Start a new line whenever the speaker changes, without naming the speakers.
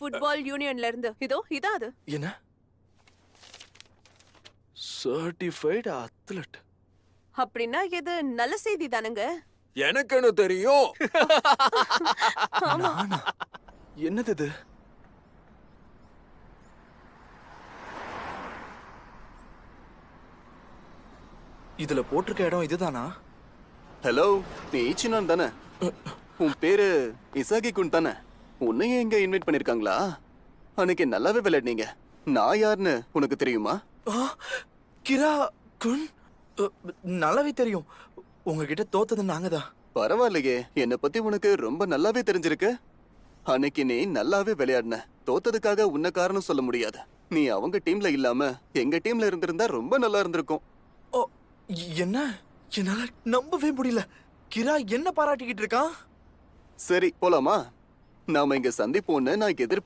Football யூனியன்ல இருந்து. இதான் அது.
என்ன? Certified athlete.
அப்படின்னா இது நல்ல செய்தி தானுங்க.
எனக்கு என்ன தெரியும்?
நானா? என்னது இது? இதுல போட்டிருக்க இடம் இதுதானா?
ஹலோ, நீ ஈச்சினான் தானே? உன் பேரு இசாகி குன் தானே? உன்னையே எங்க இன்வைட் பண்ணிருக்காங்களா? அன்னைக்கு நல்லாவே விளையாடுனீங்க. நான் யாருன்னு உனக்கு தெரியுமா?
கிரா குன் நல்லாவே தெரியும். உங்ககிட்ட தோத்தது நாங்க தான்.
பரவாயில்லையே, என்னை பத்தி உனக்கு ரொம்ப நல்லாவே தெரிஞ்சிருக்கு. அன்னைக்கு நீ நல்லாவே விளையாடின. தோத்ததுக்காக உன்ன காரணம் சொல்ல முடியாது. நீ அவங்க டீம்ல இல்லாம எங்க டீம்ல இருந்திருந்தா ரொம்ப நல்லா இருந்திருக்கும்.
ஓ, என்ன? என்னால நம்பவே முடியல. கிரா என்ன பாராட்டிக்கிட்டு இருக்கான்?
சரி, போலாமா? நாம இங்க சந்திப்போம்னு நான் எதிர்பார்க்க